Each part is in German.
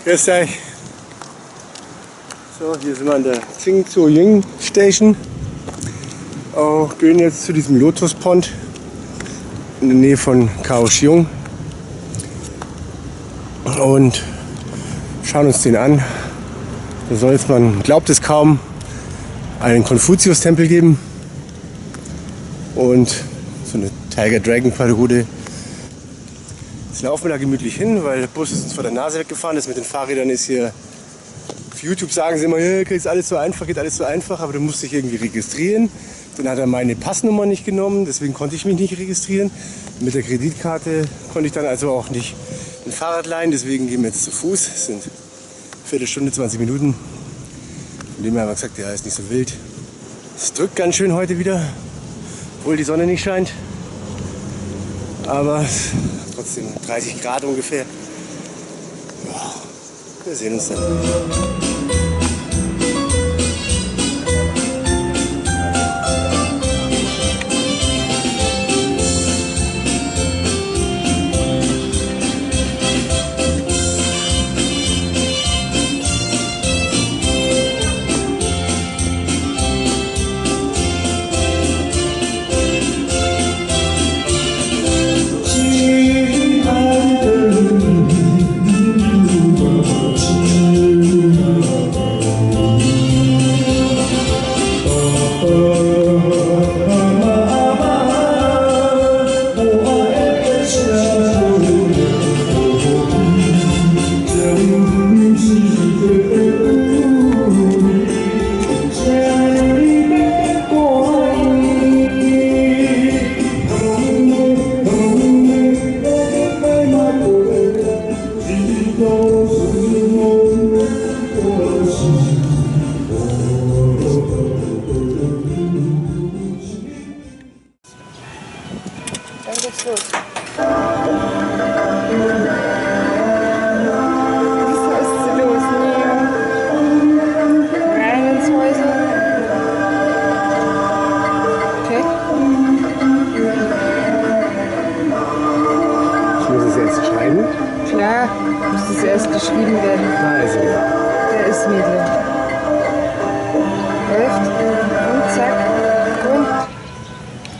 Grüß euch. So, hier sind wir an der Tsingzhou-Ying Station. Gehen jetzt zu diesem Lotus Pond in der Nähe von Kaohsiung und schauen uns den an. Da soll es, man glaubt es kaum, einen Konfuzius-Tempel geben und so eine Tiger Dragon Pagode. Jetzt laufen wir da gemütlich hin, weil der Bus ist uns vor der Nase weggefahren. Das mit den Fahrrädern ist hier, auf YouTube sagen sie immer, geht alles so einfach, aber du musst dich irgendwie registrieren. Dann hat er meine Passnummer nicht genommen, deswegen konnte ich mich nicht registrieren. Mit der Kreditkarte konnte ich dann also auch nicht ein Fahrrad leihen, deswegen gehen wir jetzt zu Fuß. Es sind Viertelstunde, 20 Minuten. Von dem her haben wir gesagt, ja, ist nicht so wild. Es drückt ganz schön heute wieder, obwohl die Sonne nicht scheint. Aber trotzdem 30 Grad ungefähr. Ja, wir sehen uns dann. Dann geht's los. Wieso ist sie los? Rein ins Häuschen. Okay. Ich muss es jetzt schreiben. Klar, muss das erst geschrieben werden. Da ist er. Der ist niedlich. Läuft. Und zack.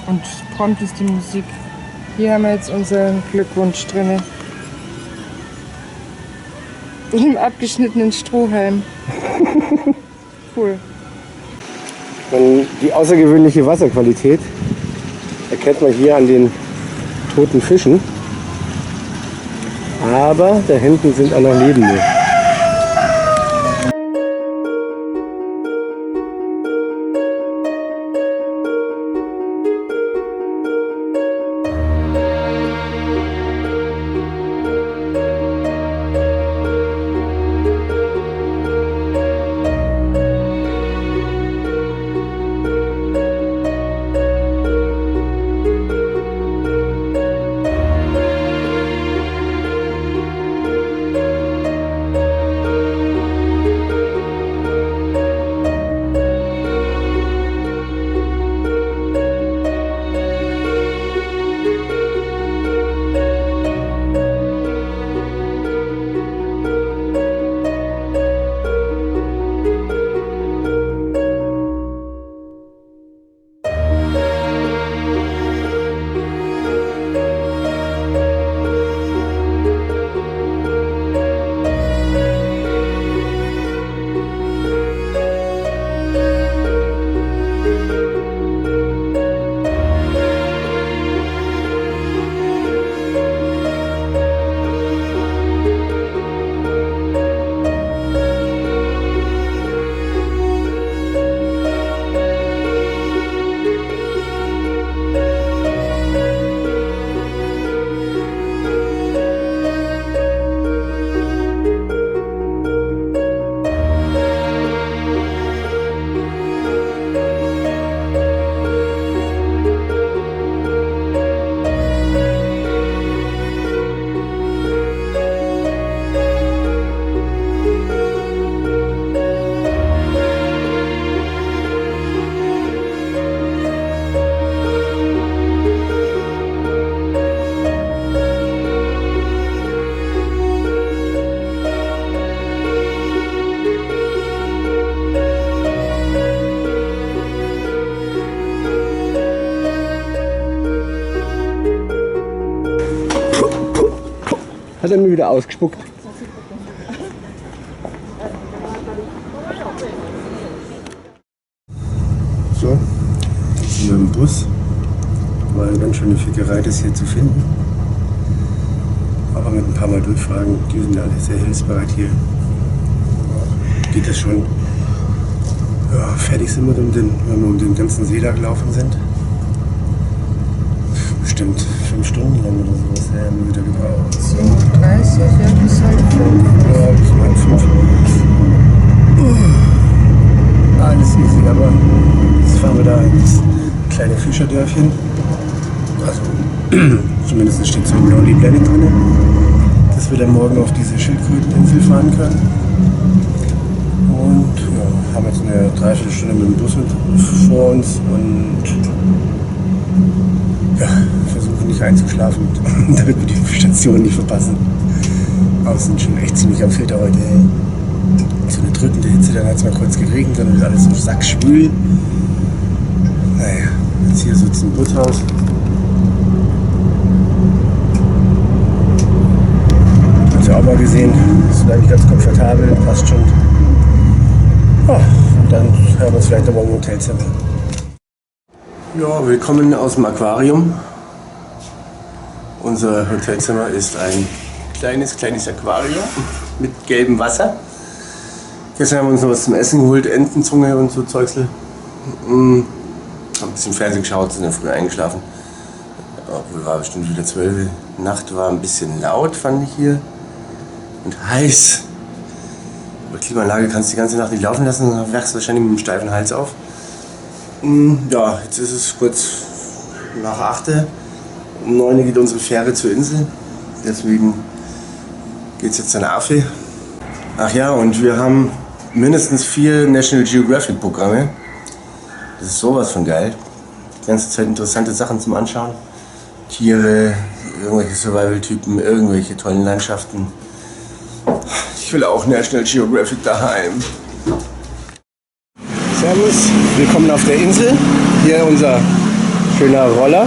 Und prompt ist die Musik. Hier haben wir jetzt unseren Glückwunsch drin. Im abgeschnittenen Strohhalm. Cool. Die außergewöhnliche Wasserqualität erkennt man hier an den toten Fischen. Aber da hinten sind auch noch Lebende. Hat er mir wieder ausgespuckt. So, jetzt sind wir im Bus. War eine ganz schöne Fickerei, das hier zu finden. Aber mit ein paar Mal durchfragen, die sind alle sehr hilfsbereit hier. Geht das schon? Ja, fertig sind wir, wenn wir um den ganzen See da gelaufen sind. Bestimmt 5 Stunden lang oder sowas haben wir wieder gebraucht. 37, ja, bis halb 5. Ja, bis halb 5. Alles easy, aber jetzt fahren wir da ins kleine Fischerdörfchen. Also, zumindest steht so im Lonely Planet drin, dass wir dann morgen auf diese Schildkröteninsel fahren können. Und ja, haben jetzt eine Dreiviertelstunde mit dem Bus vor uns und ja, versuchen nicht einzuschlafen, damit wir die Station nicht verpassen. Außen schon echt ziemlich am Filter heute. So eine drückende Hitze, dann hat es mal kurz geregnet, dann ist alles so sackschwül. Naja, jetzt hier so zum Bootshaus. Habt ihr auch mal gesehen, ist eigentlich ganz komfortabel, passt schon. Oh, und dann hören wir uns vielleicht aber im Hotelzimmer. Ja, willkommen aus dem Aquarium. Unser Hotelzimmer ist ein kleines Aquarium mit gelbem Wasser. Gestern haben wir uns noch was zum Essen geholt, Entenzunge und so Zeugsel. Haben ein bisschen Fernsehen geschaut, sind dann früh eingeschlafen. Obwohl war bestimmt wieder 12. Nacht war ein bisschen laut, fand ich hier. Und heiß. Bei Klimaanlage kannst du die ganze Nacht nicht laufen lassen, dann wachst du wahrscheinlich mit einem steifen Hals auf. Ja, jetzt ist es kurz nach 8. Um 9 geht unsere Fähre zur Insel. Deswegen geht es jetzt an Affe. Ach ja, und wir haben mindestens 4 National Geographic Programme. Das ist sowas von geil. Die ganze Zeit interessante Sachen zum Anschauen. Tiere, irgendwelche Survival-Typen, irgendwelche tollen Landschaften. Ich will auch National Geographic daheim. Servus, willkommen auf der Insel. Hier unser schöner Roller.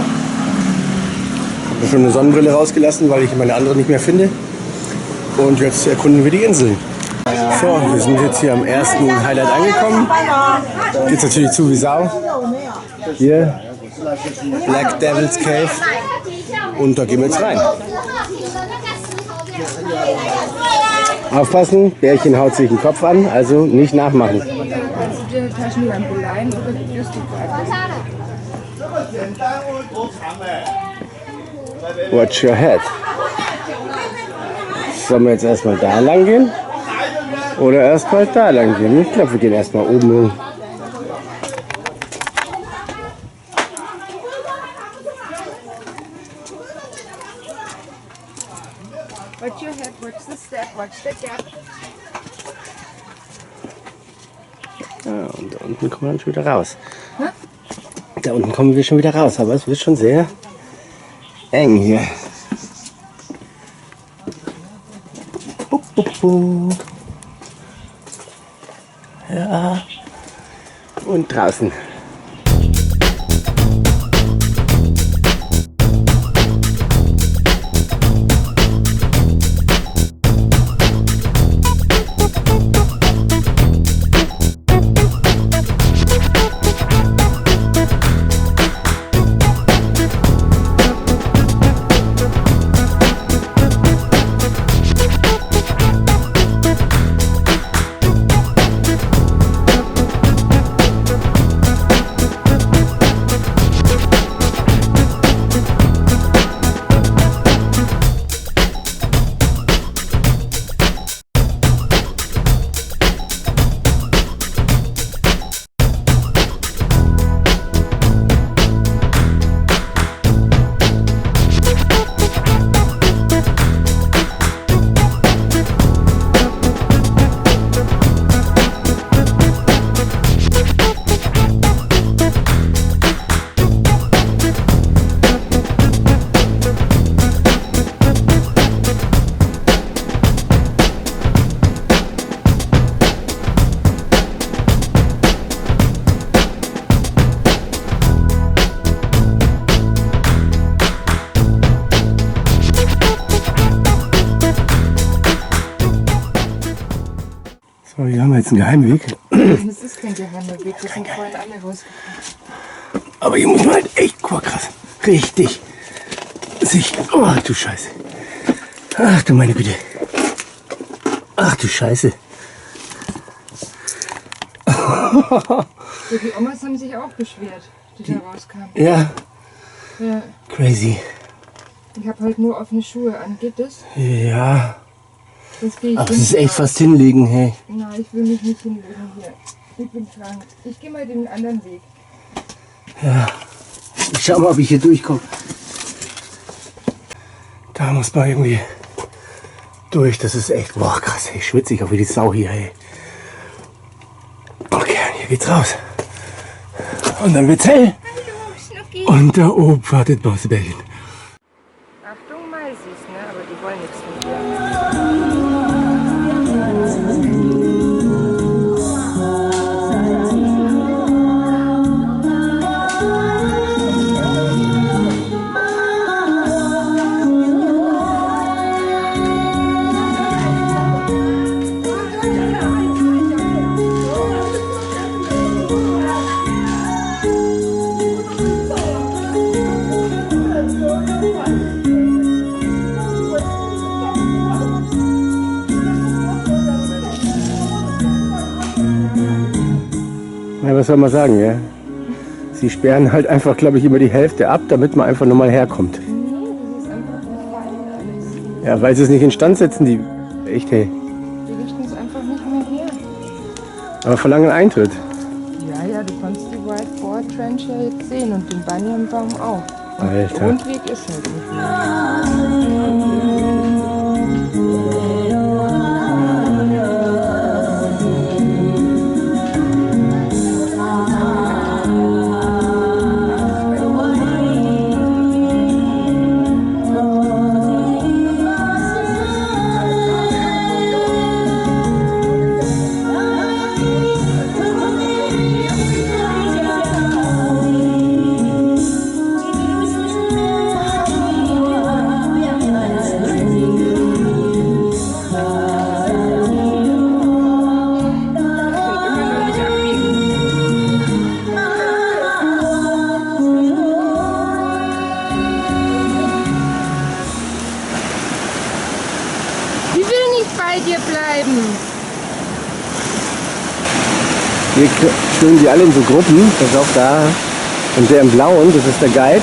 Ich habe schon eine Sonnenbrille rausgelassen, weil ich meine andere nicht mehr finde. Und jetzt erkunden wir die Insel. So, wir sind jetzt hier am ersten Highlight angekommen. Geht natürlich zu wie Sau. Hier, Black Devil's Cave. Und da gehen wir jetzt rein. Aufpassen, Bärchen haut sich den Kopf an, also nicht nachmachen. Kannst du dir eine Taschenlampe leihen oder wirst du gerade? Watch your head. Sollen wir jetzt erstmal da lang gehen? Oder erstmal da lang gehen? Ich glaube, wir gehen erstmal oben hin. Watch your head, watch the step, watch the gap. Ja, und da unten kommen wir dann schon wieder raus. Da unten kommen wir schon wieder raus, aber es wird schon sehr eng hier. Ja, und draußen. jetzt einen Geheimweg. Das ist kein geheimer Weg, wir sind vorhin alle rausgekommen. Aber hier muss man halt echt, guck mal, krass, richtig sicher. Oh, du Scheiße. Ach du meine Güte. Ach du Scheiße. Die Omas haben sich auch beschwert, die da rauskamen. Ja, Ja. crazy. Ich habe halt nur offene Schuhe an. Geht das? Ja, Jetzt gehe ich aber es ist hinten echt raus. fast hinlegen, hey. Nein, ich will mich nicht hinlegen hier. Ich bin krank. Ich gehe mal den anderen Weg. Ich schau mal, ob ich hier durchkomme. Da muss man irgendwie durch. Das ist echt, boah, krass, hey, schwitzig auch wie die Sau hier, hey. Okay, hier geht's raus. Und dann wird's hell. Und da oben wartet Mausebärchen. Achtung, Maisis, ne? Aber die wollen nichts von dir. Ja, was soll man sagen, ja? Sie sperren halt einfach, glaube ich, immer die Hälfte ab, damit man einfach nur mal herkommt. Nee, das ist einfach befallen alles. Ja, weil sie es nicht instand setzen, die. Echt, hey. Die richten es einfach nicht mehr her. Aber verlangen Eintritt. Ja, du kannst die White Boar Trench ja jetzt sehen und den Banyanbaum auch. Der Alter. Rundweg ist halt nicht mehr. Die will nicht bei dir bleiben. Hier stehen die alle in so Gruppen, das ist auch da. Und der im Blauen, das ist der Guide,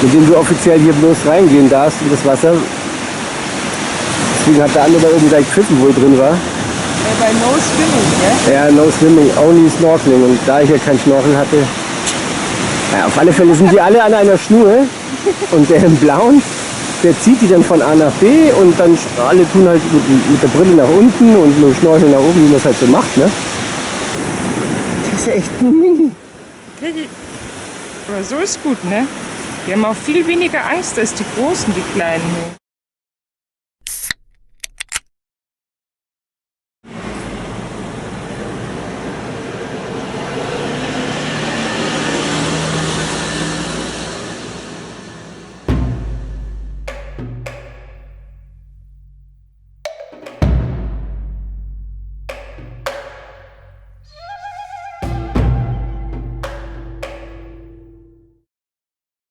mit dem du offiziell hier bloß reingehen darfst in das Wasser. Deswegen hat der andere da oben gleich gepfiffen, wo er drin war. Bei No Swimming, gell? Ja, no swimming, only snorkeling. Und da ich ja kein Schnorcheln hatte, ja, auf alle Fälle sind die alle an einer Schnur. Und der im Blauen, der zieht die dann von A nach B und dann alle tun halt mit der Brille nach unten und mit dem Schnorcheln nach oben, wie man es halt so macht, ne? Das ist ja echt ein Mini. Aber so ist gut, ne? Die haben auch viel weniger Angst als die Großen, die Kleinen hier.